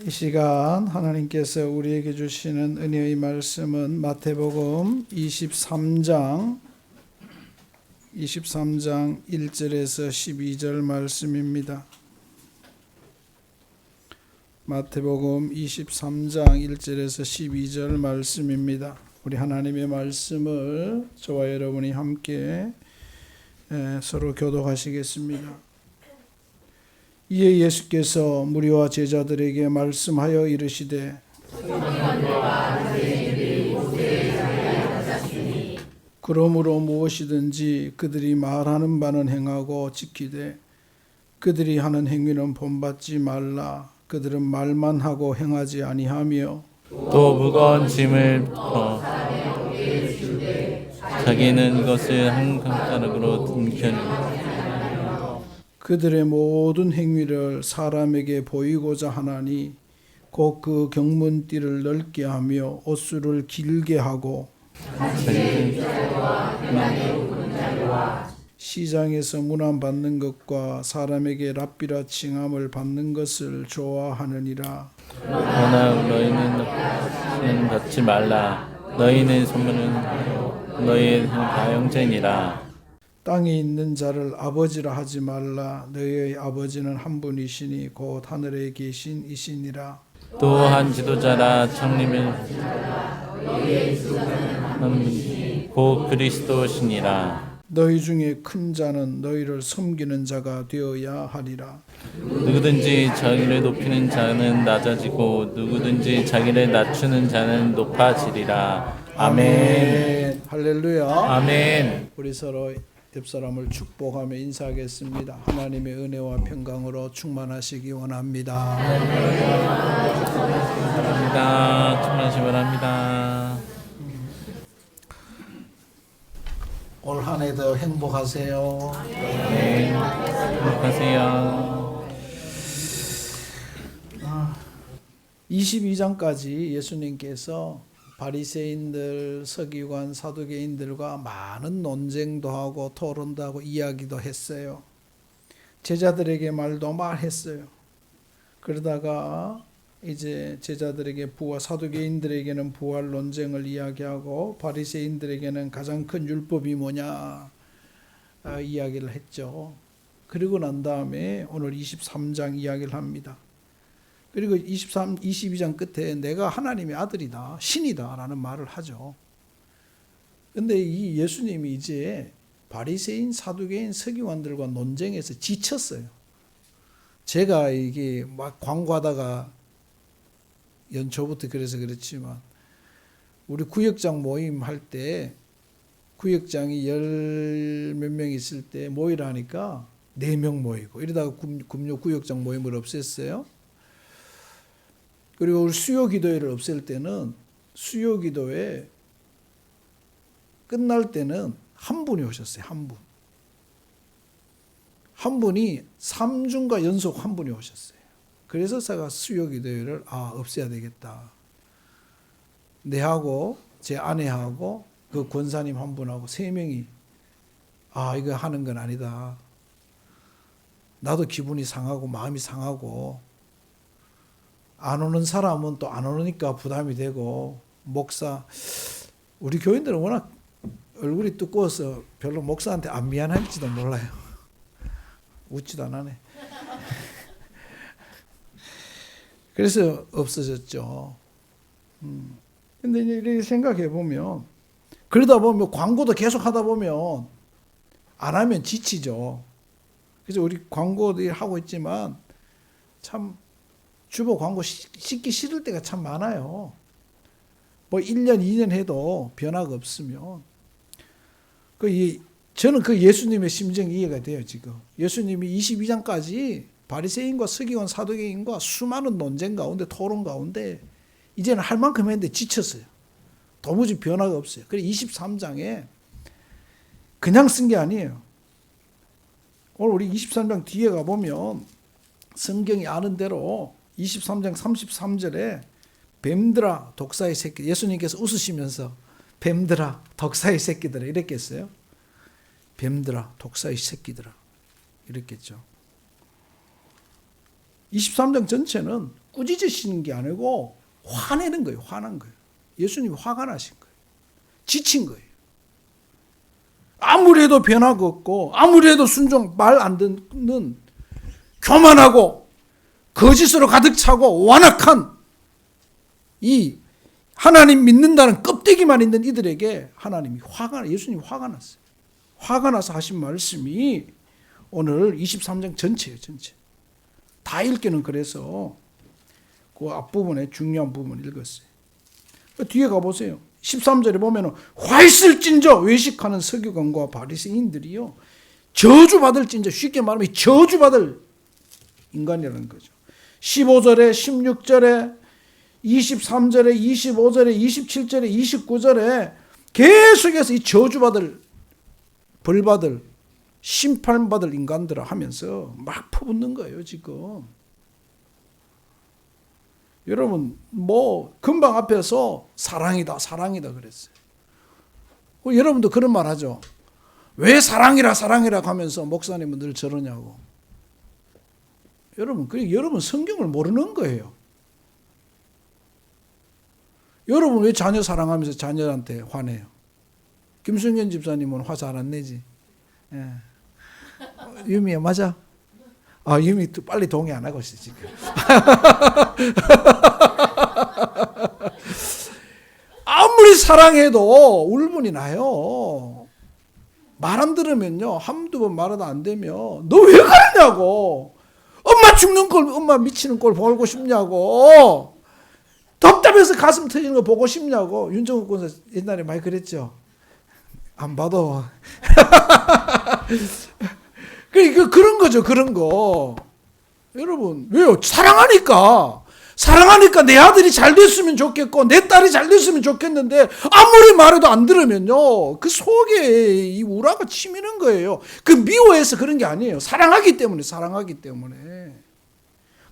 이 시간 하나님께서 우리에게 주시는 은혜의 말씀은 마태복음 23장 1절에서 12절 말씀입니다. 마태복음 23장 1절에서 12절 말씀입니다. 우리 하나님의 말씀을 저와 여러분이 함께 서로 교독하시겠습니다. 이에 예수께서 무리와 제자들에게 말씀하여 이르시되 그러므로 무엇이든지 그들이 말하는 바는 행하고 지키되 그들이 하는 행위는 본받지 말라. 그들은 말만 하고 행하지 아니하며 또 무거운 짐을 자기는 이것을 한 손가락으로 든켜니 그들의 모든 행위를 사람에게 보이고자 하나니 곧 그 경문띠를 넓게 하며 옷수를 길게 하고 시장에서 문안받는 것과 사람에게 랍비라 칭함을 받는 것을 좋아하느니라. 그러나 너희는 받지 말라. 너희는 소문은 너희의 다 형제니라. 땅에 있는 자를 아버지라 하지 말라. 너희의 아버지는 한 분이시니 곧 하늘에 계신 이시니라. 또 한 지도자라 청림을 곧 그리스도시니라. 너희 중에 큰 자는 너희를 섬기는 자가 되어야 하리라. 누구든지 자기를 높이는 자는 낮아지고 누구든지 자기를 낮추는 자는 높아지리라. 아멘. 할렐루야. 아멘. 우리 서로 옆 사람을 축복하며 인사하겠습니다. 하나님의 은혜와 평강으로 충만하시기 원합니다. 바랍니다. 충만하시기 바랍니다. 올 한 해도 행복하세요. 네. 행복하세요. 22장까지 예수님께서 바리새인들, 서기관, 사두개인들과 많은 논쟁도 하고 토론도 하고 이야기도 했어요. 제자들에게 말도 말했어요. 그러다가 이제 제자들에게 사두개인들에게는 부활 논쟁을 이야기하고 바리새인들에게는 가장 큰 율법이 뭐냐 이야기를 했죠. 그리고 난 다음에 오늘 23장 이야기를 합니다. 그리고 22장 끝에 내가 하나님의 아들이다, 신이다 라는 말을 하죠. 근데 이 예수님이 이제 바리새인, 사두개인, 서기관들과 논쟁에서 지쳤어요. 제가 이게 막 광고하다가 연초부터 그래서 그렇지만 우리 구역장 모임 할 때 구역장이 열 몇 명 있을 때 모이라 하니까 4명 모이고 이러다가 금요 구역장 모임을 없앴어요. 그리고 수요 기도회를 없앨 때는 수요 기도회 끝날 때는 한 분이 오셨어요. 한 분. 한 분이 3주가 연속 한 분이 오셨어요. 그래서 제가 수요 기도회를 없애야 되겠다. 내하고 제 아내하고 그 권사님 한 분하고 3명이 이거 하는 건 아니다. 나도 기분이 상하고 마음이 상하고 안 오는 사람은 또 안 오니까 부담이 되고 목사 우리 교인들은 워낙 얼굴이 두꺼워서 별로 목사한테 안 미안할지도 몰라요. 웃지도 안 하네. 그래서 없어졌죠. 근데 이렇게 생각해 보면 그러다 보면 광고도 계속 하다 보면 안 하면 지치죠. 그래서 우리 광고도 하고 있지만 참 주보 광고 씻기 싫을 때가 참 많아요. 뭐 1년, 2년 해도 변화가 없으면. 저는 그 예수님의 심정이 이해가 돼요, 지금. 예수님이 22장까지 바리새인과 서기관, 사두개인과 수많은 논쟁 가운데, 토론 가운데 이제는 할 만큼 했는데 지쳤어요. 도무지 변화가 없어요. 그래서 23장에 그냥 쓴 게 아니에요. 오늘 우리 23장 뒤에 가보면 성경이 아는 대로 23장 33절에 뱀들아 독사의 새끼, 예수님께서 웃으시면서 뱀들아 독사의 새끼들아 이렇게 했어요. 뱀들아 독사의 새끼들아 이랬겠죠. 23장 전체는 꾸짖으시는 게 아니고 화내는 거예요. 화난 거예요. 예수님이 화가 나신 거예요. 지친 거예요. 아무리 해도 변화가 없고 아무리 해도 순종 말 안 듣는 교만하고 거짓으로 가득 차고 완악한 이 하나님 믿는다는 껍데기만 있는 이들에게 하나님이 예수님이 화가 났어요. 화가 나서 하신 말씀이 오늘 23장 전체예요. 전체. 다 읽기는 그래서 그 앞부분에 중요한 부분 읽었어요. 뒤에 가보세요. 13절에 보면 화 있을진저 외식하는 서기관과 바리새인들이요 저주받을진저, 쉽게 말하면 저주받을 인간이라는 거죠. 15절에 16절에 23절에 25절에 27절에 29절에 계속해서 이 저주받을 벌받을 심판받을 인간들을 하면서 막 퍼붓는 거예요. 지금 여러분 금방 앞에서 사랑이다 그랬어요. 여러분도 그런 말 하죠. 왜 사랑이라 하면서 목사님은 늘 저러냐고. 여러분 성경을 모르는 거예요. 여러분 왜 자녀 사랑하면서 자녀한테 화내요? 김승현 집사님은 화 잘 안 내지. 예. 유미야 맞아? 유미 빨리 동의 안 하고 있어 지금. 아무리 사랑해도 울분이 나요. 말 안 들으면요. 한두 번 말하다 안 되면 너 왜 그러냐고. 엄마 죽는 걸 엄마 미치는 걸 보고 싶냐고. 답답해서 가슴 터지는 거 보고 싶냐고. 윤정욱 군사 옛날에 많이 그랬죠. 안 봐도. 그런 거죠. 그런 거. 여러분 왜요? 사랑하니까 내 아들이 잘 됐으면 좋겠고 내 딸이 잘 됐으면 좋겠는데 아무리 말해도 안 들으면요. 그 속에 이 우라가 치미는 거예요. 그 미워해서 그런 게 아니에요. 사랑하기 때문에.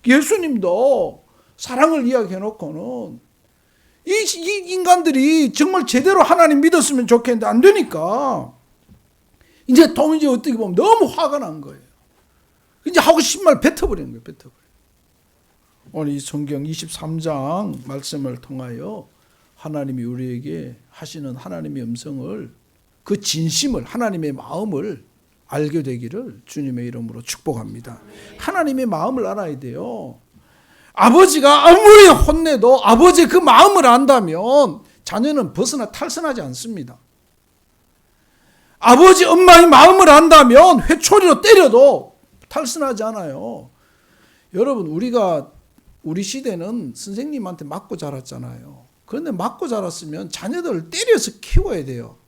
예수님도 사랑을 이야기해놓고는 이 인간들이 정말 제대로 하나님 믿었으면 좋겠는데 안 되니까 이제 어떻게 보면 너무 화가 난 거예요. 이제 하고 싶은 말 뱉어버리는 거예요. 오늘 이 성경 23장 말씀을 통하여 하나님이 우리에게 하시는 하나님의 음성을 그 진심을 하나님의 마음을 알게 되기를 주님의 이름으로 축복합니다. 하나님의 마음을 알아야 돼요. 아버지가 아무리 혼내도 아버지의 그 마음을 안다면 자녀는 탈선하지 않습니다. 아버지 엄마의 마음을 안다면 회초리로 때려도 탈선하지 않아요. 여러분 우리 시대는 선생님한테 맞고 자랐잖아요. 그런데 맞고 자랐으면 자녀들을 때려서 키워야 돼요.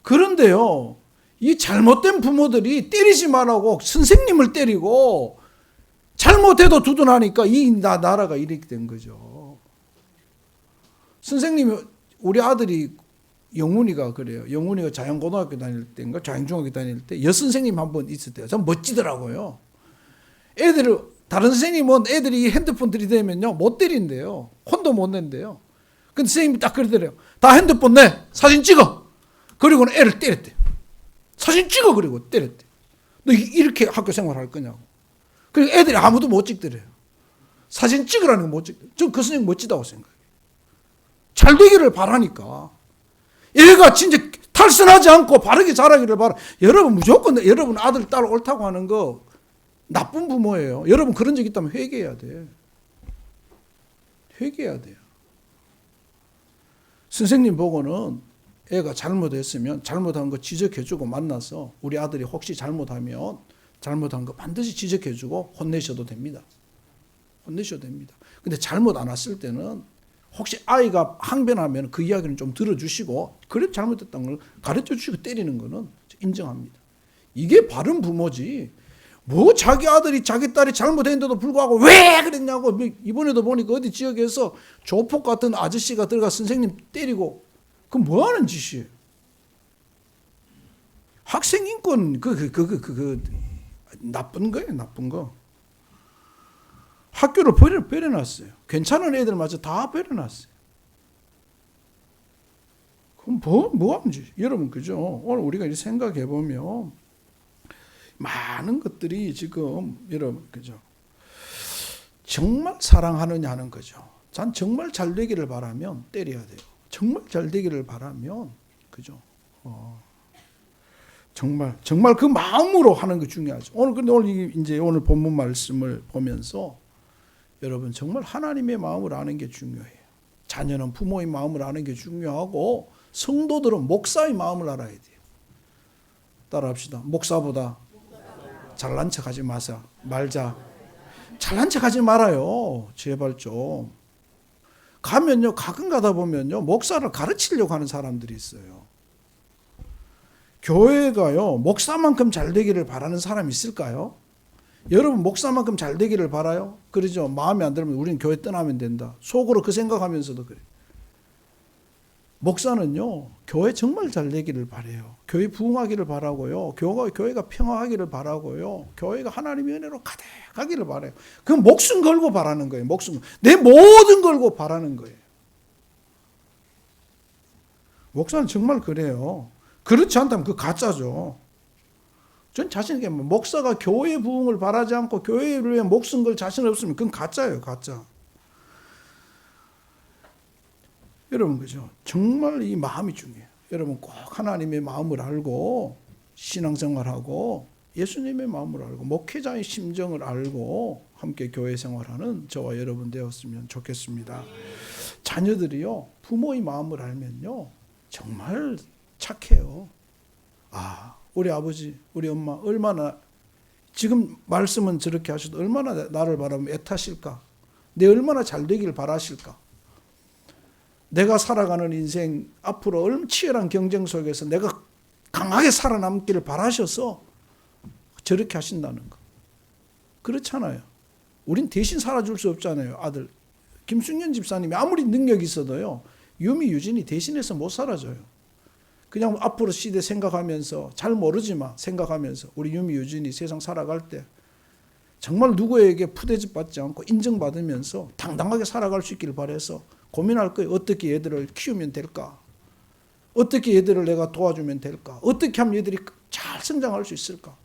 그런데요, 이 잘못된 부모들이 때리지 말라고 선생님을 때리고 잘못해도 두둔하니까 이 나라가 이렇게 된 거죠. 선생님이 우리 아들이 영훈이가 그래요. 영훈이가 자연고등학교 다닐 때인가 자연중학교 다닐 때 여선생님 한 번 있었대요. 참 멋지더라고요. 다른 선생님은 애들이 핸드폰 들이대면요 못 때린대요. 혼도 못 낸대요. 근데 선생님이 딱 그러더래요. 다 핸드폰 내. 사진 찍어. 그리고는 애를 때렸대요. 사진 찍어. 그리고 때렸대. 너 이렇게 학교 생활할 거냐고. 그리고 애들이 아무도 못 찍더래요. 사진 찍으라는 거 못 찍더래요. 전 그 선생님 멋지다고 생각해요. 잘 되기를 바라니까. 얘가 진짜 탈선하지 않고 바르게 자라기를 바라. 여러분 무조건 여러분 아들 딸 옳다고 하는 거 나쁜 부모예요. 여러분 그런 적 있다면 회개해야 돼. 회개해야 돼요. 선생님 보고는 애가 잘못했으면 잘못한 거 지적해주고 만나서 우리 아들이 혹시 잘못하면 잘못한 거 반드시 지적해주고 혼내셔도 됩니다. 혼내셔도 됩니다. 근데 잘못 안 왔을 때는 혹시 아이가 항변하면 그 이야기는 좀 들어주시고 그래 잘못했다는 걸 가르쳐주시고 때리는 거는 인정합니다. 이게 바른 부모지. 뭐 자기 아들이 자기 딸이 잘못했는데도 불구하고 왜 그랬냐고. 이번에도 보니까 어디 지역에서 조폭 같은 아저씨가 들어가 선생님 때리고 그건 뭐 하는 짓이에요. 학생 인권 나쁜 거예요. 나쁜 거. 학교를 버려놨어요. 괜찮은 애들마저 다 버려놨어요. 그럼 뭐 하는 짓? 여러분 그죠? 오늘 우리가 이렇게 생각해 보면 많은 것들이 지금 여러분 그죠? 정말 사랑하느냐 하는 거죠. 난 정말 잘 되기를 바라면 때려야 돼요. 정말 잘 되기를 바라면, 그죠? 정말 그 마음으로 하는 게 중요하죠. 오늘 본문 말씀을 보면서 여러분 정말 하나님의 마음을 아는 게 중요해요. 자녀는 부모의 마음을 아는 게 중요하고 성도들은 목사의 마음을 알아야 돼요. 따라합시다. 목사보다 잘난 척하지 말자. 잘난 척하지 말아요. 제발 좀. 가끔 가다 보면요 목사를 가르치려고 하는 사람들이 있어요. 교회가요 목사만큼 잘 되기를 바라는 사람이 있을까요? 여러분 목사만큼 잘 되기를 바라요? 그러죠. 마음에 안 들면 우리는 교회 떠나면 된다. 속으로 그 생각하면서도 그래. 목사는요 교회 정말 잘 되기를 바라요. 교회 부흥하기를 바라고요. 교회가 평화하기를 바라고요. 교회가 하나님의 은혜로 가득하기를 바라요. 그 목숨 걸고 바라는 거예요. 내 모든 걸고 바라는 거예요. 목사는 정말 그래요. 그렇지 않다면 그 가짜죠. 전 자신 있게 목사가 교회 부흥을 바라지 않고 교회를 위해 목숨 걸 자신 없으면 그건 가짜예요. 가짜. 여러분 그죠? 정말 이 마음이 중요해요. 여러분 꼭 하나님의 마음을 알고 신앙생활하고 예수님의 마음을 알고 목회자의 심정을 알고 함께 교회 생활하는 저와 여러분 되었으면 좋겠습니다. 자녀들이요 부모의 마음을 알면요 정말 착해요. 우리 아버지 우리 엄마 얼마나 지금 말씀은 저렇게 하셔도 얼마나 나를 바라면 애타실까. 내 얼마나 잘 되길 바라실까. 내가 살아가는 인생 앞으로 치열한 경쟁 속에서 내가 강하게 살아남기를 바라셔서 저렇게 하신다는 거. 그렇잖아요. 우린 대신 살아줄 수 없잖아요. 아들 김순년 집사님이 아무리 능력이 있어도요 유미 유진이 대신해서 못 살아줘요. 그냥 앞으로 시대 생각하면서 잘 모르지만 생각하면서 우리 유미 유진이 세상 살아갈 때 정말 누구에게 푸대접 받지 않고 인정받으면서 당당하게 살아갈 수 있기를 바라서 고민할 거예요. 어떻게 얘들을 키우면 될까? 어떻게 얘들을 내가 도와주면 될까? 어떻게 하면 얘들이 잘 성장할 수 있을까?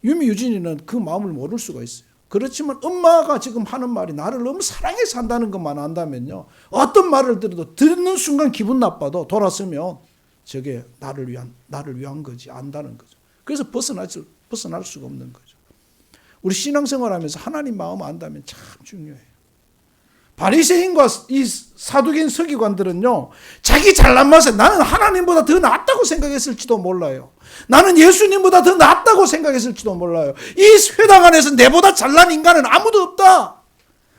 유미 유진이는 그 마음을 모를 수가 있어요. 그렇지만 엄마가 지금 하는 말이 나를 너무 사랑해서 한다는 것만 안다면요. 어떤 말을 들어도 듣는 순간 기분 나빠도 돌아서면 저게 나를 위한 거지 안다는 거죠. 그래서 벗어날 수가 없는 거죠. 우리 신앙생활하면서 하나님 마음 안다면 참 중요해요. 바리새인과 이 사두개인 서기관들은요 자기 잘난 맛에 나는 하나님보다 더 낫다고 생각했을지도 몰라요. 나는 예수님보다 더 낫다고 생각했을지도 몰라요. 이 회당 안에서 내보다 잘난 인간은 아무도 없다.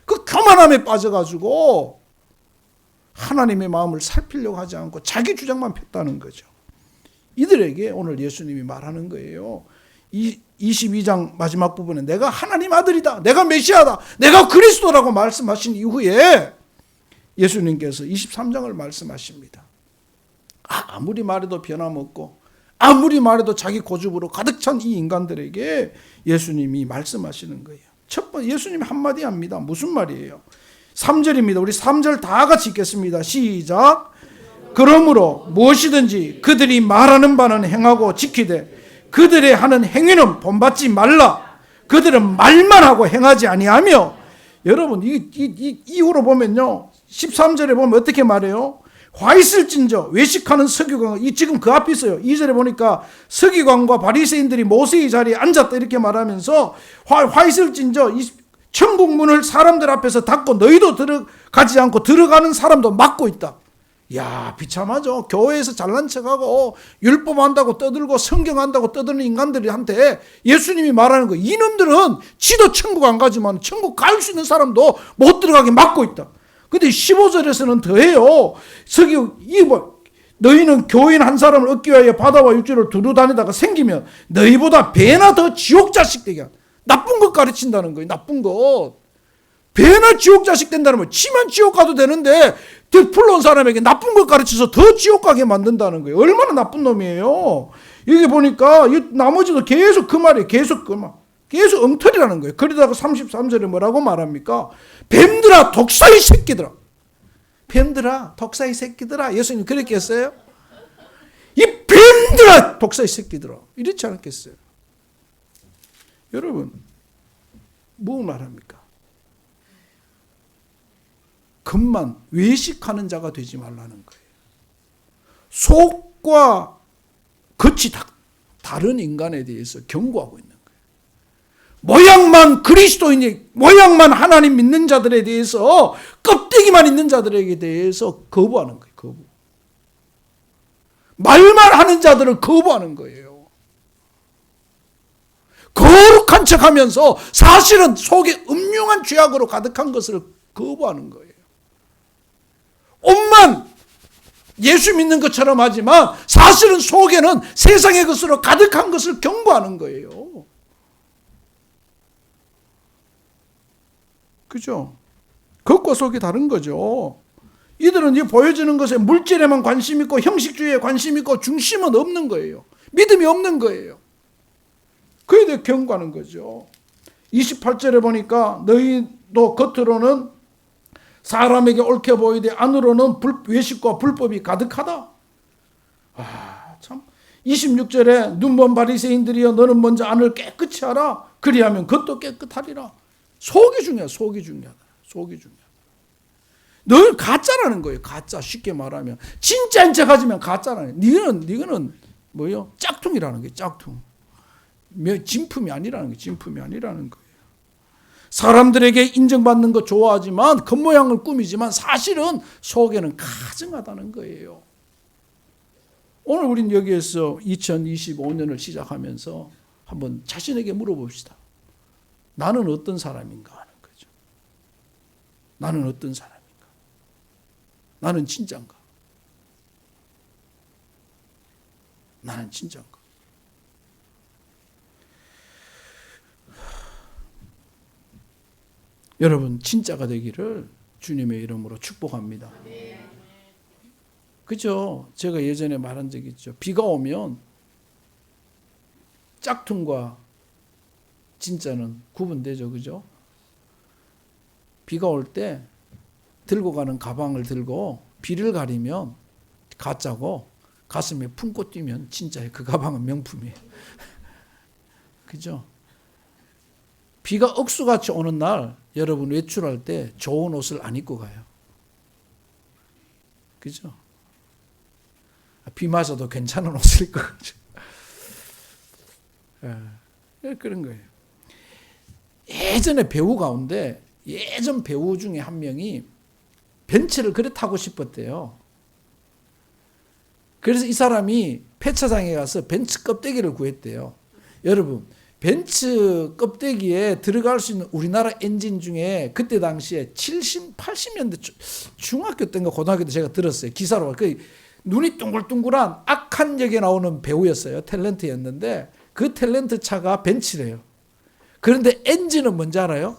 그 교만함에 빠져가지고 하나님의 마음을 살피려고 하지 않고 자기 주장만 폈다는 거죠. 이들에게 오늘 예수님이 말하는 거예요. 22장 마지막 부분에 내가 하나님 아들이다. 내가 메시아다. 내가 그리스도라고 말씀하신 이후에 예수님께서 23장을 말씀하십니다. 아무리 말해도 변함없고 아무리 말해도 자기 고집으로 가득 찬 이 인간들에게 예수님이 말씀하시는 거예요. 첫 번째 예수님이 한마디 합니다. 무슨 말이에요? 3절입니다. 우리 3절 다 같이 읽겠습니다. 시작. 그러므로 무엇이든지 그들이 말하는 바는 행하고 지키되 그들의 하는 행위는 본받지 말라. 그들은 말만 하고 행하지 아니하며. 여러분 이후로 보면요 13절에 보면 어떻게 말해요? 화 있을진저 외식하는 서기관, 지금 그 앞에 있어요. 2절에 보니까 서기관과 바리새인들이 모세의 자리에 앉았다 이렇게 말하면서 화 있을진저 천국 문을 사람들 앞에서 닫고 너희도 들어가지 않고 들어가는 사람도 막고 있다. 야 비참하죠. 교회에서 잘난 척하고 율법 한다고 떠들고 성경 한다고 떠드는 인간들한테 예수님이 말하는 거 이놈들은 지도 천국 안 가지만 천국 갈 수 있는 사람도 못 들어가게 막고 있다. 근데 15절에서는 더해요. 너희는 교인 한 사람을 얻기 위하여 바다와 육지를 두루 다니다가 생기면 너희보다 배나 더 지옥 자식 되게 나쁜 것 가르친다는 거예요. 나쁜 것. 배나 지옥 자식 된다는 거예요. 지만 지옥 가도 되는데 불러온 사람에게 나쁜 것 가르쳐서 더 지옥 가게 만든다는 거예요. 얼마나 나쁜 놈이에요. 여기 보니까 나머지도 계속 그 말이에요. 계속 그 말. 계속 엉터리라는 거예요. 그러다가 33절에 뭐라고 말합니까? 뱀들아 독사의 새끼들아. 뱀들아 독사의 새끼들아. 예수님 그렇게 했어요? 이 뱀들아 독사의 새끼들아. 이렇지 않았겠어요? 여러분 뭐 말합니까? 겉만 외식하는 자가 되지 말라는 거예요. 속과 겉이 다른 인간에 대해서 경고하고 있는 거예요. 모양만 그리스도인이, 모양만 하나님 믿는 자들에 대해서, 껍데기만 있는 자들에게 대해서 거부하는 거예요. 거부. 말만 하는 자들을 거부하는 거예요. 거룩한 척하면서 사실은 속에 음흉한 죄악으로 가득한 것을 거부하는 거예요. 옷만 예수 믿는 것처럼 하지만 사실은 속에는 세상의 것으로 가득한 것을 경고하는 거예요. 그죠? 겉과 속이 다른 거죠. 이들은 이 보여지는 것에 물질에만 관심 있고 형식주의에 관심 있고 중심은 없는 거예요. 믿음이 없는 거예요. 그에 대해 경고하는 거죠. 28절에 보니까 너희도 겉으로는 사람에게 옳게 보이되 안으로는 외식과 불법이 가득하다. 참. 26절에 눈먼 바리새인들이여 너는 먼저 안을 깨끗이 하라. 그리하면 겉도 깨끗하리라. 속이 중요하다. 속이 중요하다. 속이 중요하다. 늘 가짜라는 거예요. 가짜. 쉽게 말하면 진짜인 척 하지만 가짜라는 거예요. 니거는 뭐요? 짝퉁이라는 거예요. 짝퉁. 진품이 아니라는 거예요. 진품이 아니라는 거예요. 사람들에게 인정받는 거 좋아하지만 겉모양을 꾸미지만 사실은 속에는 가증하다는 거예요. 오늘 우린 여기에서 2025년을 시작하면서 한번 자신에게 물어봅시다. 나는 어떤 사람인가 하는 거죠. 나는 어떤 사람인가? 나는 진짜인가? 나는 진짜인가? 여러분 진짜가 되기를 주님의 이름으로 축복합니다. 그죠? 제가 예전에 말한 적 있죠. 비가 오면 짝퉁과 진짜는 구분되죠. 그죠? 비가 올 때 들고 가는 가방을 들고 비를 가리면 가짜고 가슴에 품고 뛰면 진짜예요. 그 가방은 명품이에요. 그죠? 비가 억수같이 오는 날 여러분 외출할 때 좋은 옷을 안 입고 가요. 그죠? 비 맞아도 괜찮은 옷을 입고 가죠. 그런 거예요. 예전에 배우 가운데 예전 배우 중에 한 명이 벤츠를 그래 타고 싶었대요. 그래서 이 사람이 폐차장에 가서 벤츠 껍데기를 구했대요. 여러분 벤츠 껍데기에 들어갈 수 있는 우리나라 엔진 중에 그때 당시에 70, 80년대 중학교 때인가 고등학교 때 제가 들었어요. 기사로. 그 눈이 둥글둥글한 악한 역에 나오는 배우였어요. 탤런트였는데 그 탤런트 차가 벤츠래요. 그런데 엔진은 뭔지 알아요?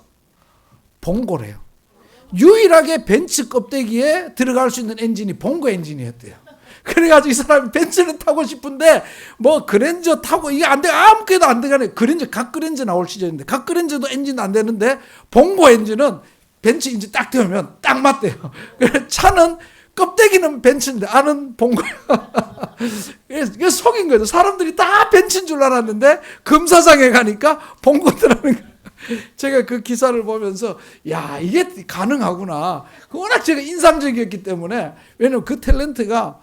봉고래요. 유일하게 벤츠 껍데기에 들어갈 수 있는 엔진이 봉고 엔진이었대요. 그래가지고 이 사람이 벤츠를 타고 싶은데 뭐 그랜저 타고 이게 안 돼. 아무것도 안 되가네. 각 그랜저 나올 시절인데 각 그랜저도 엔진도 안 되는데 봉고 엔진은 벤츠 엔진 딱 되면 딱 맞대요. 그래서 차는 껍데기는 벤츠인데 안은 봉고야. 이게 속인 거죠. 사람들이 다 벤츠인 줄 알았는데 검사장에 가니까 봉고더라는 거예요. 제가 그 기사를 보면서 야 이게 가능하구나. 워낙 제가 인상적이었기 때문에 왜냐면 그 탤런트가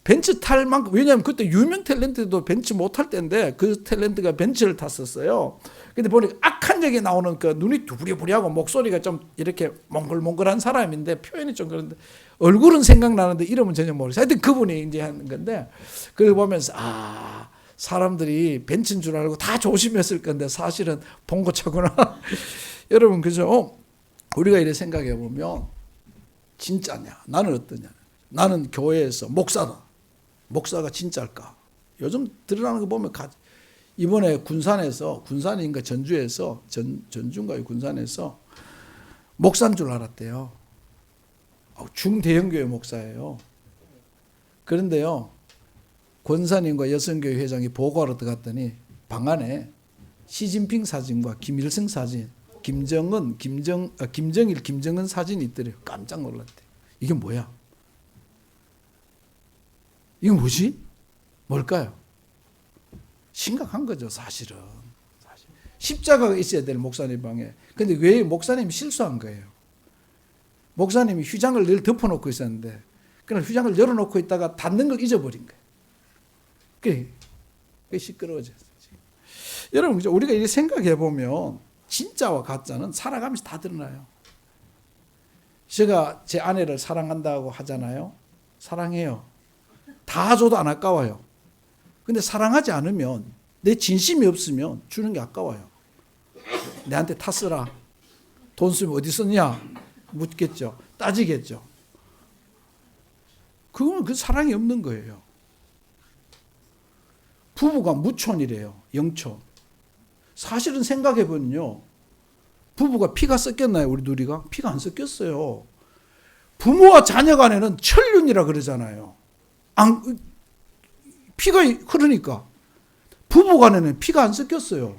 벤츠 탈 만큼 왜냐하면 그때 유명 탤런트도 벤츠 못 탈 때인데 그 탤런트가 벤츠를 탔었어요. 근데 보니까 악한 역에 나오는 그 눈이 두부리부리하고 목소리가 좀 이렇게 몽글몽글한 사람인데 표현이 좀 그런데 얼굴은 생각나는데 이름은 전혀 모르겠어요. 하여튼 그분이 이제 하는 건데 그걸 보면서 사람들이 벤츠인 줄 알고 다 조심했을 건데 사실은 봉고차구나. 여러분 그죠? 우리가 이렇게 생각해 보면 진짜냐? 나는 어떠냐? 나는 교회에서 목사다. 목사가 진짜일까? 요즘 드러나는 거 보면 이번에 군산인가 전주에서 전주인가요? 군산에서 목사인 줄 알았대요. 중대형교회 목사예요. 그런데요. 권사님과 여성교회 회장이 보고하러 들어갔더니 방 안에 시진핑 사진과 김일성 사진, 김정일, 김정은 사진이 있더래요. 깜짝 놀랐대요. 이게 뭐야? 이거 뭐지? 뭘까요? 심각한 거죠, 사실은. 십자가가 있어야 될 목사님 방에. 근데 왜 목사님이 실수한 거예요? 목사님이 휘장을 늘 덮어놓고 있었는데 그날 휘장을 열어놓고 있다가 닫는 걸 잊어버린 거예요. 그게 시끄러워졌어요. 여러분, 우리가 이렇게 생각해 보면 진짜와 가짜는 살아가면서 다 드러나요. 제가 제 아내를 사랑한다고 하잖아요. 사랑해요. 다 줘도 안 아까워요. 근데 사랑하지 않으면, 내 진심이 없으면 주는 게 아까워요. 내한테 다 쓰라. 돈 쓰면 어디 썼냐? 묻겠죠. 따지겠죠. 그건 그 사랑이 없는 거예요. 부부가 무촌이래요. 영촌. 사실은 생각해보면요. 부부가 피가 섞였나요? 우리 둘이가? 피가 안 섞였어요. 부모와 자녀 간에는 천륜이라 그러잖아요. 피가 흐르니까. 부부 간에는 피가 안 섞였어요.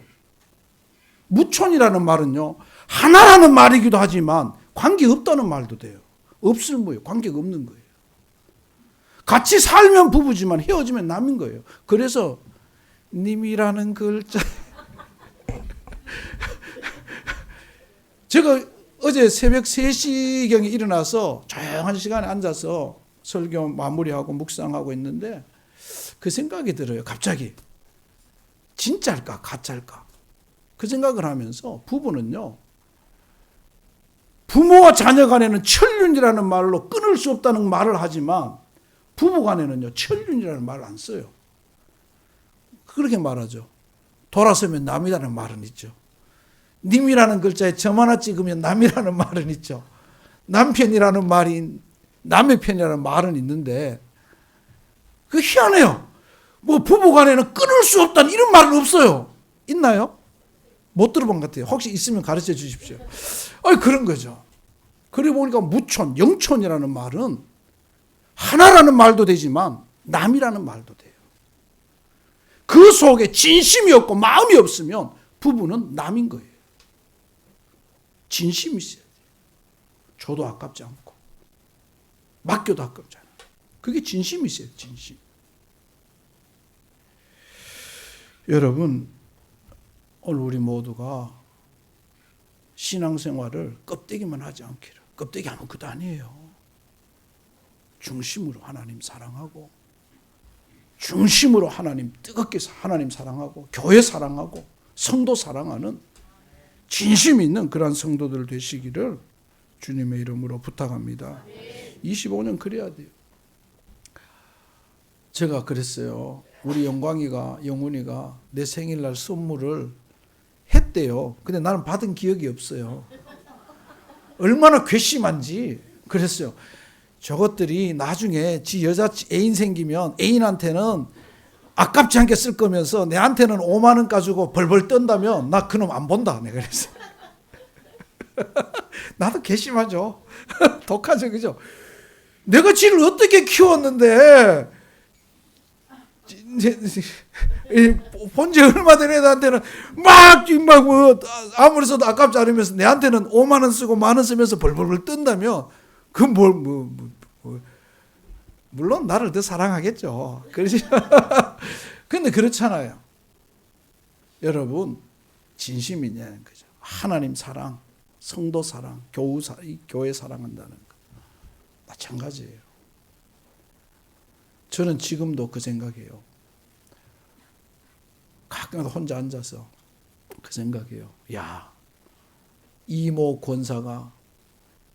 무촌이라는 말은요. 하나라는 말이기도 하지만 관계 없다는 말도 돼요. 없을 뭐예요. 관계가 없는 거예요. 같이 살면 부부지만 헤어지면 남인 거예요. 그래서 님이라는 글자 제가 어제 새벽 3시경에 일어나서 조용한 시간에 앉아서 설교 마무리하고 묵상하고 있는데 그 생각이 들어요. 갑자기 진짜일까 가짜일까 그 생각을 하면서 부부는요. 부모와 자녀 간에는 천륜이라는 말로 끊을 수 없다는 말을 하지만 부부 간에는요. 천륜이라는 말을 안 써요. 그렇게 말하죠. 돌아서면 남이라는 말은 있죠. 님이라는 글자에 점 하나 찍으면 남이라는 말은 있죠. 남편이라는 말이 남의 편이라는 말은 있는데 그 희한해요. 뭐 부부간에는 끊을 수 없다는 이런 말은 없어요. 있나요? 못 들어본 것 같아요. 혹시 있으면 가르쳐 주십시오. 그런 거죠. 그래 보니까 무촌, 영촌이라는 말은 하나라는 말도 되지만 남이라는 말도 돼요. 그 속에 진심이 없고 마음이 없으면 부부는 남인 거예요. 진심이 있어야 돼요. 줘도 아깝지 않고 맡겨도 아깝지 않아요. 그게 진심이 있어요. 진심. 여러분, 오늘 우리 모두가 신앙생활을 껍데기만 하지 않기를. 껍데기 아무것도 아니에요. 중심으로 하나님 사랑하고 중심으로 하나님 뜨겁게 하나님 사랑하고 교회 사랑하고 성도 사랑하는 진심 있는 그러한 성도들 되시기를 주님의 이름으로 부탁합니다. 25년 그래야 돼요. 제가 그랬어요. 우리 영훈이가 내 생일날 선물을 했대요. 근데 나는 받은 기억이 없어요. 얼마나 괘씸한지 그랬어요. 저것들이 나중에 지 여자 애인 생기면 애인한테는 아깝지 않게 쓸 거면서 내한테는 5만 원 가지고 벌벌 떤다면 나 그놈 안 본다. 내가 그랬어요. 나도 괘씸하죠. 독하죠. 그죠? 내가 지를 어떻게 키웠는데 본 지 얼마 된 애한테는 막 뭐 아무리 써도 아깝지 않으면서 내한테는 5만 원 쓰고 만 원 쓰면서 벌벌 뜬다면 그건 물론 나를 더 사랑하겠죠. 그렇지? 근데 그렇잖아요. 여러분 진심이냐는 거죠. 하나님 사랑, 성도 사랑, 교회 사랑한다는 거 마찬가지예요. 저는 지금도 그 생각이에요. 가끔가다 혼자 앉아서 그 생각이에요. 야, 이모 권사가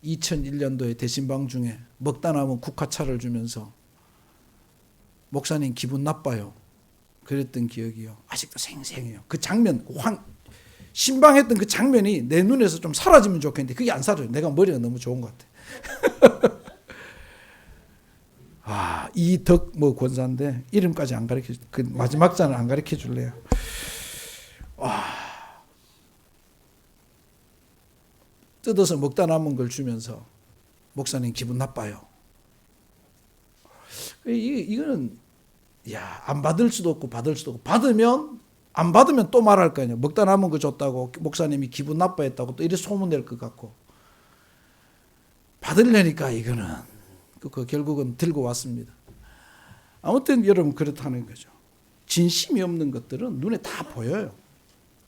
2001년도에 대신방 중에 먹다 남은 국화차를 주면서 목사님 기분 나빠요. 그랬던 기억이요. 아직도 생생해요. 그 장면, 신방했던 그 장면이 내 눈에서 좀 사라지면 좋겠는데 그게 안 사라져요. 내가 머리가 너무 좋은 것 같아. 이덕 권사인데 이름까지 안 가르쳐, 그 마지막 잔을 안 가르쳐 줄래요. 뜯어서 먹다 남은 걸 주면서 목사님 기분 나빠요. 이거는 안 받을 수도 없고 받을 수도 없고, 안 받으면 또 말할 거 아니에요. 먹다 남은 거 줬다고 목사님이 기분 나빠했다고 또 이래 소문낼 것 같고, 받으려니까 이거는 결국은 들고 왔습니다. 아무튼 여러분 그렇다는 거죠. 진심이 없는 것들은 눈에 다 보여요.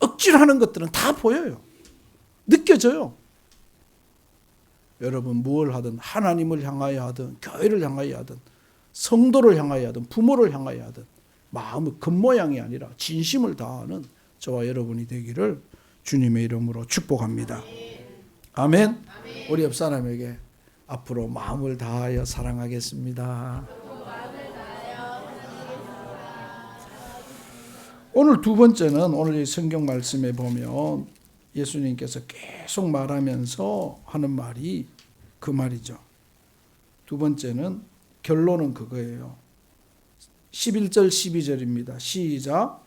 억지로 하는 것들은 다 보여요. 느껴져요. 여러분 뭘 하든 하나님을 향하여 하든 교회를 향하여 하든 성도를 향하여 하든 부모를 향하여 하든 마음의 겉모양이 아니라 진심을 다하는 저와 여러분이 되기를 주님의 이름으로 축복합니다. 아멘. 우리 옆 사람에게 앞으로 마음을 다하여 사랑하겠습니다. 오늘 두 번째는 오늘 이 성경 말씀에 보면 예수님께서 계속 말하면서 하는 말이 그 말이죠. 두 번째는 결론은 그거예요. 11절 12절입니다. 시작.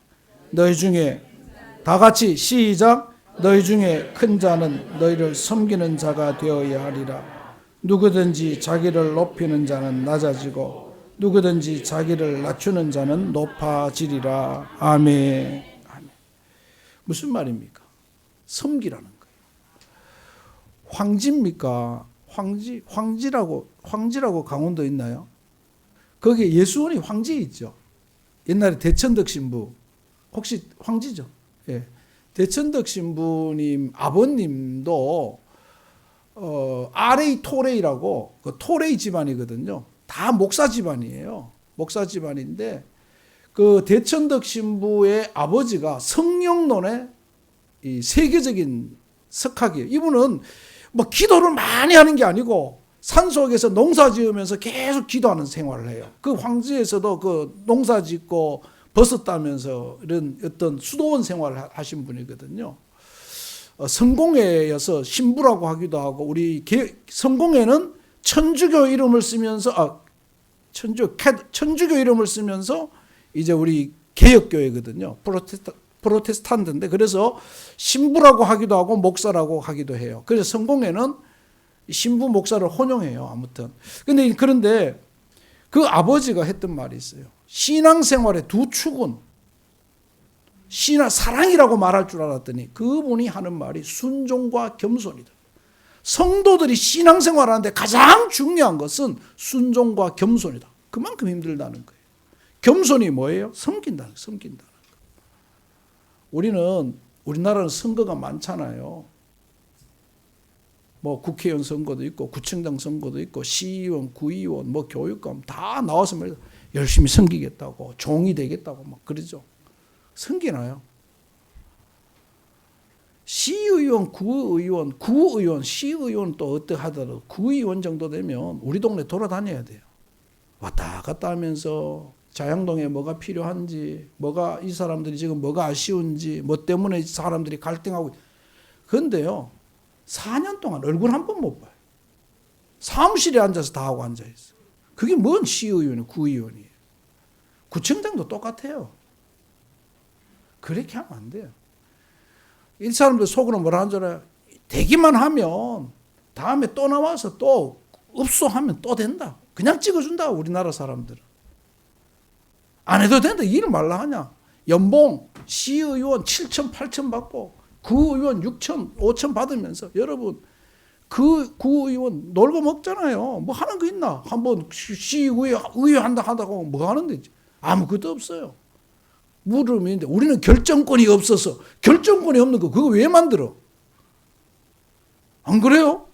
너희 중에 다 같이 시작. 너희 중에 큰 자는 너희를 섬기는 자가 되어야 하리라. 누구든지 자기를 높이는 자는 낮아지고 누구든지 자기를 낮추는 자는 높아지리라. 아멘. 아멘. 무슨 말입니까? 섬기라는 거예요. 황지입니까? 황지라고 강원도 있나요? 거기에 예수원이 황지에 있죠. 옛날에 대천덕 신부 혹시 황지죠? 예. 대천덕 신부님 아버님도 아레이 토레이라고 그 토레이 집안이거든요. 다 목사 집안이에요. 목사 집안인데 그 대천덕 신부의 아버지가 성령론의 이 세계적인 석학이에요. 이분은 뭐 기도를 많이 하는 게 아니고 산속에서 농사 지으면서 계속 기도하는 생활을 해요. 그 황지에서도 그 농사 짓고 버섯 따면서 이런 어떤 수도원 생활을 하신 분이거든요. 성공회여서 신부라고 하기도 하고 우리 성공회는 천주교 이름을 쓰면서 천주교 이름을 쓰면서 이제 우리 개혁교회거든요. 프로테스탄트인데 그래서 신부라고 하기도 하고 목사라고 하기도 해요. 그래서 성공회는 신부 목사를 혼용해요. 아무튼 그런데 그 아버지가 했던 말이 있어요. 신앙생활의 두 축은 사랑이라고 말할 줄 알았더니 그분이 하는 말이 순종과 겸손이다. 성도들이 신앙생활하는데 가장 중요한 것은 순종과 겸손이다. 그만큼 힘들다는 거예요. 겸손이 뭐예요? 섬긴다는 거예요. 우리나라는 선거가 많잖아요. 뭐 국회의원 선거도 있고 구청장 선거도 있고 시의원, 구의원, 뭐 교육감 다 나와서 열심히 섬기겠다고 종이 되겠다고 막 그러죠. 섬기나요? 시의원, 구의원, 시의원 또 어떻게 하더라도 구의원 정도 되면 우리 동네 돌아다녀야 돼요. 왔다 갔다 하면서 자양동에 뭐가 필요한지, 뭐가 이 사람들이 지금 뭐가 아쉬운지, 뭐 때문에 사람들이 갈등하고. 그런데요, 4년 동안 얼굴 한 번 못 봐요. 사무실에 앉아서 다 하고 앉아있어. 그게 뭔 시의원이에요, 구의원이에요. 구청장도 똑같아요. 그렇게 하면 안 돼요. 이 사람들 속으로 뭐라 하는 줄 알아요? 되기만 하면 다음에 또 나와서 또 읍소하면 또 된다. 그냥 찍어준다, 우리나라 사람들은. 안 해도 된다. 일을 말라 하냐. 연봉 시의원 7천, 8천 받고 구의원 6천, 5천 받으면서 여러분 그 구의원 놀고 먹잖아요. 뭐 하는 거 있나? 한번 시의회 한다 하다가 뭐 하는데 아무것도 없어요. 물음인데 우리는 결정권이 없어서 결정권이 없는 거 그거 왜 만들어? 안 그래요?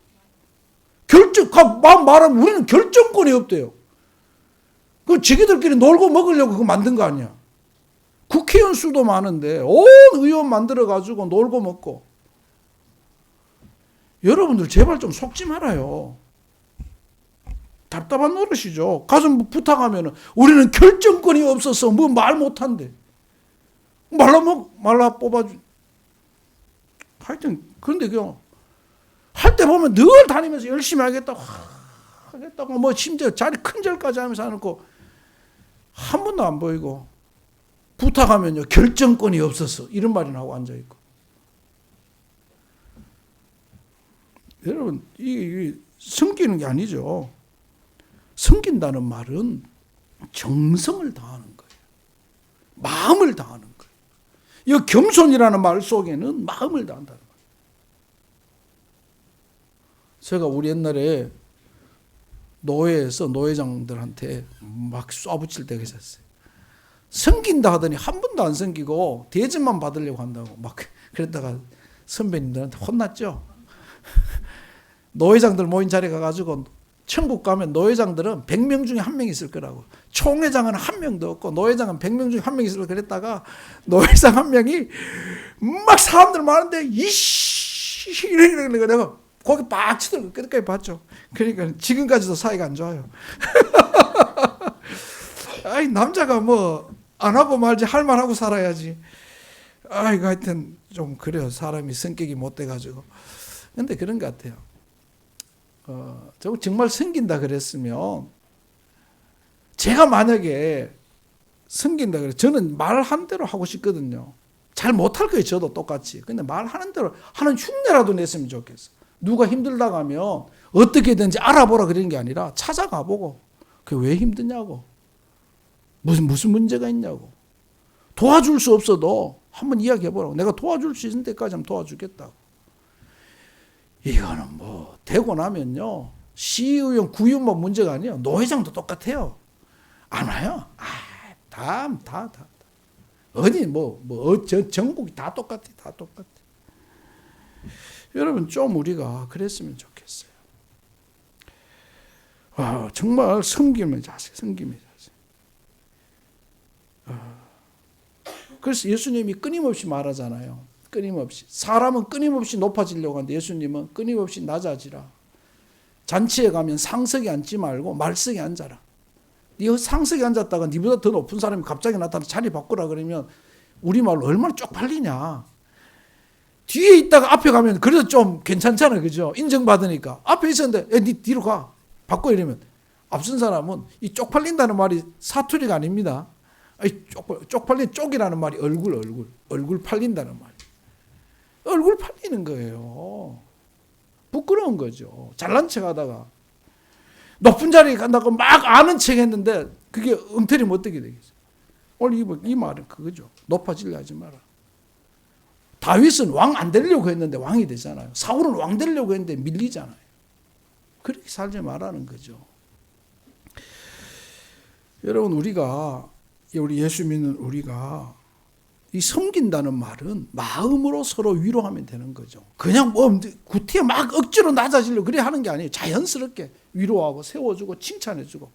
말하면 우리는 결정권이 없대요. 그 지기들끼리 놀고 먹으려고 그거 만든 거 아니야. 국회의원 수도 많은데 온 의원 만들어가지고 놀고 먹고. 여러분들 제발 좀 속지 말아요. 답답한 노릇이죠. 가서 뭐 부탁하면 우리는 결정권이 없어서 뭐 말 못한대. 말라 뽑아주. 하여튼 그런데 그냥 할 때 보면 늘 다니면서 열심히 하겠다고 뭐 심지어 자리 큰 절까지 하면서 해놓고 한 번도 안 보이고 부탁하면요 결정권이 없어서 이런 말이나 하고 앉아있고. 여러분 이게 섬기는 게 아니죠. 섬긴다는 말은 정성을 다하는 거예요. 마음을 다하는 거예요. 이 겸손이라는 말 속에는 마음을 다한다는 거예요. 제가 우리 옛날에 노회에서 노회장들한테 막 쏴붙일 때가 있었어요. 섬긴다 하더니 한 번도 안 섬기고 대접만 받으려고 한다고 막 그랬다가 선배님들한테 혼났죠. 노회장들 모인 자리에 가가지고 천국 가면 노회장들은 100명 중에 한 명 있을 거라고. 총회장은 한 명도 없고 노회장은 100명 중에 한 명 있을 거 그랬다가 노회장 한 명이 막 사람들 많은데 이씨 이러니까 내가 거기 빡 치더라고. 끝까지 봤죠. 그러니까 지금까지도 사이가 안 좋아요. 아이 남자가 뭐 안 하고 말지 할 말하고 살아야지. 아이고 하여튼 좀 그래요. 사람이 성격이 못 돼가지고. 근데 그런 것 같아요. 정말 섬긴다 그랬으면 제가 만약에 섬긴다 그래 저는 말한 대로 하고 싶거든요. 잘 못할 거예요. 저도 똑같이. 근데 말하는 대로 하는 흉내라도 냈으면 좋겠어. 누가 힘들다고 하면 어떻게든지 알아보라 그런 게 아니라 찾아가 보고 그게 왜 힘드냐고 무슨 문제가 있냐고 도와줄 수 없어도 한번 이야기해 보라고. 내가 도와줄 수 있는 데까지 하면 도와주겠다고. 이거는 뭐 되고 나면요 시의원 구의원만 문제가 아니에요. 노회장도 똑같아요. 안 와요. 다 어디 전국이 다 똑같아. 다 똑같아. 여러분 좀 우리가 그랬으면 좋겠어요. 정말 섬김의 자세. 그래서 예수님이 끊임없이 말하잖아요. 끊임없이. 사람은 끊임없이 높아지려고 하는데 예수님은 끊임없이 낮아지라. 잔치에 가면 상석에 앉지 말고 말석에 앉아라. 네 상석에 앉았다가 네보다 더 높은 사람이 갑자기 나타나서 자리 바꾸라 그러면 우리말로 얼마나 쪽팔리냐. 뒤에 있다가 앞에 가면 그래도 좀 괜찮잖아요. 그죠? 인정받으니까. 앞에 있었는데 네 뒤로 가. 바꿔 이러면 앞선 사람은 이 쪽팔린다는 말이 사투리가 아닙니다. 쪽팔린 쪽이라는 말이 얼굴 팔린다는 말. 얼굴 팔리는 거예요. 부끄러운 거죠. 잘난 척 하다가 높은 자리에 간다고 막 아는 척 했는데 그게 엉터리 못 되게 되겠어요. 오늘 이 말은 그거죠. 높아지려 하지 마라. 다윗은 왕 안 되려고 했는데 왕이 되잖아요. 사울은 왕 되려고 했는데 밀리잖아요. 그렇게 살지 말라는 거죠. 여러분 우리 예수 믿는 우리가 이 섬긴다는 말은 마음으로 서로 위로하면 되는 거죠. 그냥 뭐 구태에 막 억지로 낮아지려고 그래 하는 게 아니에요. 자연스럽게 위로하고 세워주고 칭찬해주고.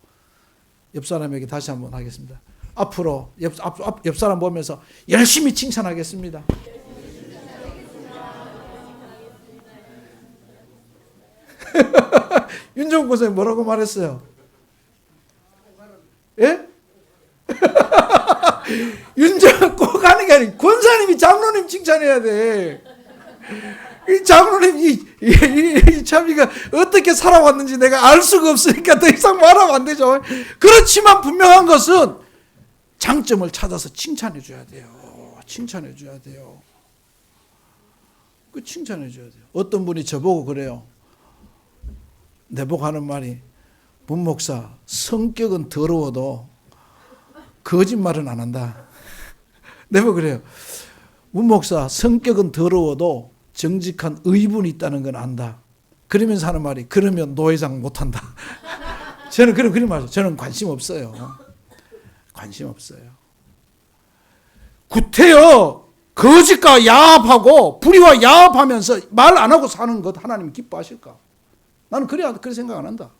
옆 사람에게 다시 한번 하겠습니다. 앞으로 옆 사람 보면서 열심히 칭찬하겠습니다. 윤정국 선생님 뭐라고 말했어요? 예? 윤정 꼭 하는 게 아니고 권사님이 장로님 칭찬해야 돼. 이 장로님 참 이거 어떻게 살아왔는지 내가 알 수가 없으니까 더 이상 말하면 안 되죠. 그렇지만 분명한 것은 장점을 찾아서 칭찬해 줘야 돼요. 칭찬해 줘야 돼요. 그 칭찬해 줘야 돼요. 어떤 분이 저보고 그래요. 내보고 하는 말이 문 목사 성격은 더러워도 거짓말은 안 한다. 내가 그래요. 문 목사 성격은 더러워도 정직한 의분이 있다는 건 안다. 그러면서 하는 말이 그러면 노회장 못한다. 저는 그런 말이에요. 저는 관심 없어요. 관심 없어요. 구태여 거짓과 야합하고 불의와 야합하면서 말 안 하고 사는 것 하나님 기뻐하실까? 나는 그래 생각 안 한다.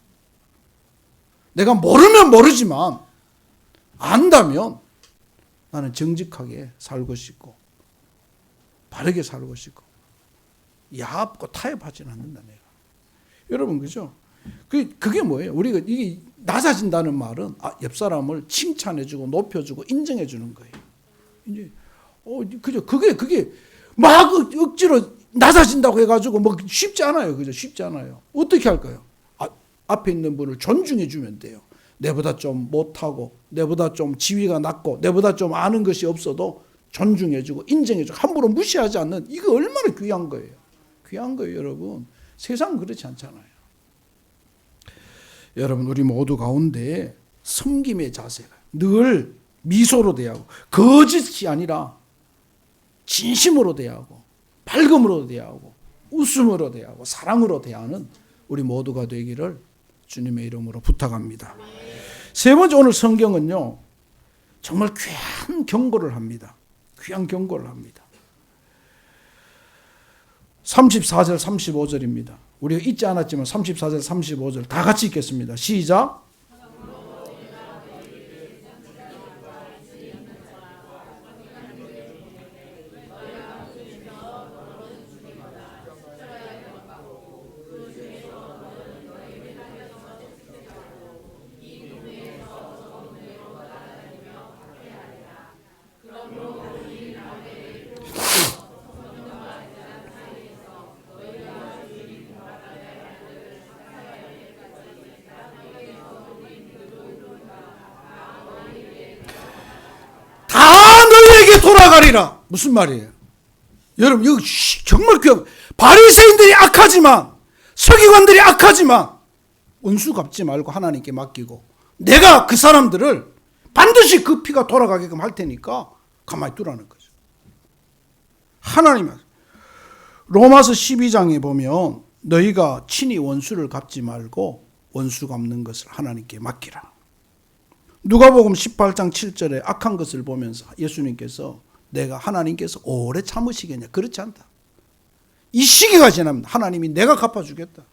내가 모르면 모르지만 안다면 나는 정직하게 살고 싶고 바르게 살고 싶고 야합고 타협하지는 않는다 내가. 여러분 그죠? 그게 뭐예요? 우리가 이게 낮아진다는 말은 옆 사람을 칭찬해주고 높여주고 인정해주는 거예요. 이제 그죠? 그게 막 억지로 낮아진다고 해가지고 뭐 쉽지 않아요. 그죠? 쉽지 않아요. 어떻게 할까요? 앞에 있는 분을 존중해주면 돼요. 내보다 좀 못하고 내보다 좀 지위가 낮고 내보다 좀 아는 것이 없어도 존중해주고 인정해주고 함부로 무시하지 않는 이거 얼마나 귀한 거예요. 귀한 거예요. 여러분. 세상은 그렇지 않잖아요. 여러분 우리 모두 가운데 섬김의 자세가 늘 미소로 대하고 거짓이 아니라 진심으로 대하고 밝음으로 대하고 웃음으로 대하고 사랑으로 대하는 우리 모두가 되기를 주님의 이름으로 부탁합니다. 세 번째 오늘 성경은요. 정말 귀한 경고를 합니다. 귀한 경고를 합니다. 34절 35절입니다. 우리가 잊지 않았지만 34절 35절 다 같이 읽겠습니다. 시작. 돌아가리라. 무슨 말이에요? 여러분 이거 정말 바리새인들이 악하지만, 서기관들이 악하지만 원수 갚지 말고 하나님께 맡기고, 내가 그 사람들을 반드시 그 피가 돌아가게끔 할 테니까 가만히 두라는 거죠. 하나님은 로마서 12장에 보면 너희가 친히 원수를 갚지 말고 원수 갚는 것을 하나님께 맡기라. 누가복음 18장 7절에 악한 것을 보면서 예수님께서 내가 하나님께서 오래 참으시겠냐? 그렇지 않다. 이 시기가 지나면 하나님이 내가 갚아주겠다.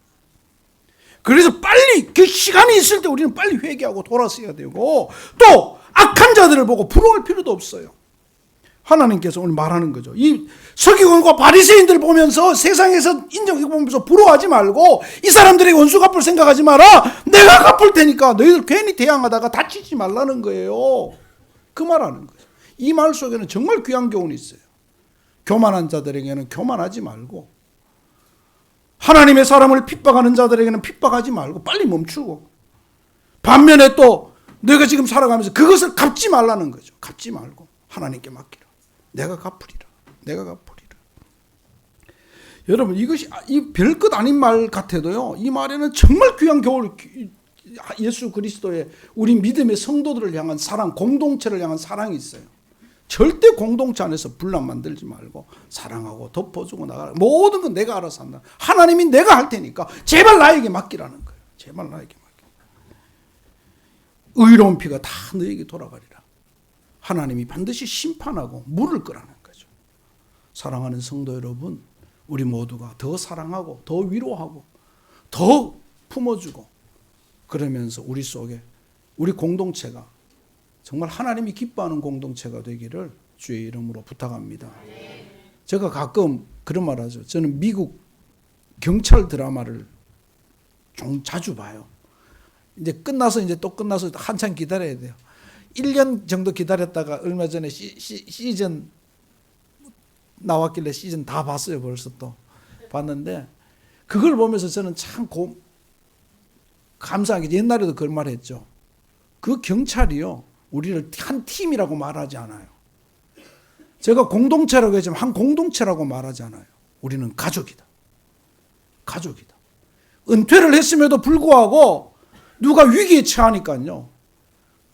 그래서 빨리 그 시간이 있을 때 우리는 빨리 회개하고 돌아서야 되고, 또 악한 자들을 보고 부러워할 필요도 없어요. 하나님께서 오늘 말하는 거죠. 이 서기관과 바리새인들 보면서 세상에서 이거 보면서 부러워하지 말고 이 사람들에게 원수 갚을 생각하지 마라. 내가 갚을 테니까 너희들 괜히 대항하다가 다치지 말라는 거예요. 그 말하는 거죠. 이 말 속에는 정말 귀한 교훈이 있어요. 교만한 자들에게는 교만하지 말고, 하나님의 사람을 핍박하는 자들에게는 핍박하지 말고 빨리 멈추고, 반면에 또 너희가 지금 살아가면서 그것을 갚지 말라는 거죠. 갚지 말고 하나님께 맡기라. 내가 갚으리라. 내가 갚으리라. 여러분 이것이 이 별것 아닌 말 같아도요, 이 말에는 정말 귀한 교훈, 예수 그리스도의 우리 믿음의 성도들을 향한 사랑, 공동체를 향한 사랑이 있어요. 절대 공동체 안에서 분란 만들지 말고 사랑하고 덮어주고 나가라. 모든 건 내가 알아서 한다. 하나님이 내가 할 테니까 제발 나에게 맡기라는 거예요. 제발 나에게 맡기라. 의로운 피가 다 너에게 돌아가리라. 하나님이 반드시 심판하고 물을 거라는 거죠. 사랑하는 성도 여러분, 우리 모두가 더 사랑하고 더 위로하고 더 품어주고, 그러면서 우리 속에 우리 공동체가 정말 하나님이 기뻐하는 공동체가 되기를 주의 이름으로 부탁합니다. 제가 가끔 그런 말 하죠. 저는 미국 경찰 드라마를 좀 자주 봐요. 이제 끝나서 또 끝나서 한참 기다려야 돼요. 1년 정도 기다렸다가 얼마 전에 시즌 나왔길래 시즌 다 봤어요. 벌써 또 봤는데, 그걸 보면서 저는 참 감사하게, 옛날에도 그런 말 했죠. 그 경찰이요, 우리를 한 팀이라고 말하지 않아요. 제가 공동체라고 했지만 한 공동체라고 말하지 않아요. 우리는 가족이다. 가족이다. 은퇴를 했음에도 불구하고 누가 위기에 처하니까요,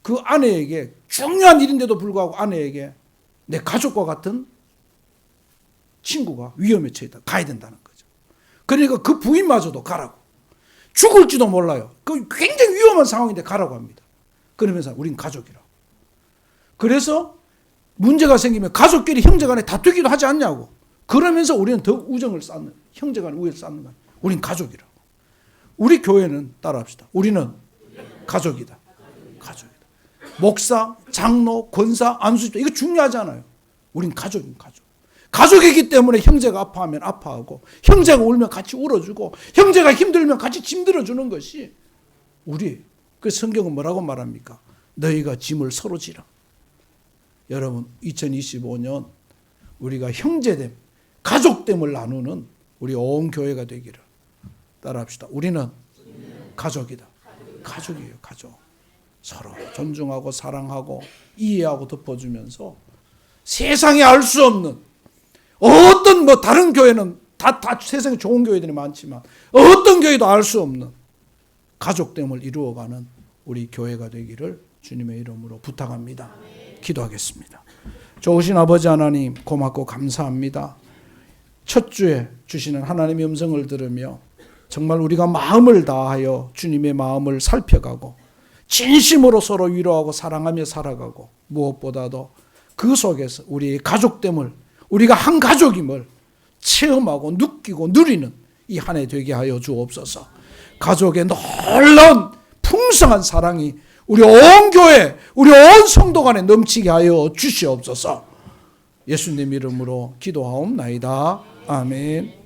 그 아내에게, 중요한 일인데도 불구하고 아내에게 내 가족과 같은 친구가 위험에 처했다. 가야 된다는 거죠. 그러니까 그 부인마저도 가라고. 죽을지도 몰라요. 그 굉장히 위험한 상황인데 가라고 합니다. 그러면서 우린 가족이라고. 그래서 문제가 생기면 가족끼리 형제간에 다투기도 하지 않냐고. 그러면서 우리는 더 우정을 쌓는, 형제간에 우애를 쌓는 거예요. 우린 가족이라고. 우리 교회는 따라합시다. 우리는 가족이다. 가족이다. 목사, 장로, 권사, 안수집사, 이거 중요하잖아요. 우린 가족인 가족. 가족이기 때문에 형제가 아파하면 아파하고, 형제가 울면 같이 울어주고, 형제가 힘들면 같이 힘들어주는 것이 우리. 그 성경은 뭐라고 말합니까? 너희가 짐을 서로 지라. 여러분 2025년 우리가 형제됨, 가족됨을 나누는 우리 온 교회가 되기를 따라합시다. 우리는 가족이다. 가족이에요. 가족. 서로 존중하고 사랑하고 이해하고 덮어주면서 세상에 알 수 없는 어떤 다른 교회는 다 세상에 좋은 교회들이 많지만 어떤 교회도 알 수 없는 가족됨을 이루어가는 우리 교회가 되기를 주님의 이름으로 부탁합니다. 기도하겠습니다. 좋으신 아버지 하나님, 고맙고 감사합니다. 첫 주에 주시는 하나님의 음성을 들으며 정말 우리가 마음을 다하여 주님의 마음을 살펴가고 진심으로 서로 위로하고 사랑하며 살아가고, 무엇보다도 그 속에서 우리의 가족됨을, 우리가 한 가족임을 체험하고 느끼고 누리는 이 한 해 되게 하여 주옵소서. 가족의 놀라운 풍성한 사랑이 우리 온 교회, 우리 온 성도 간에 넘치게 하여 주시옵소서. 예수님 이름으로 기도하옵나이다. 아멘.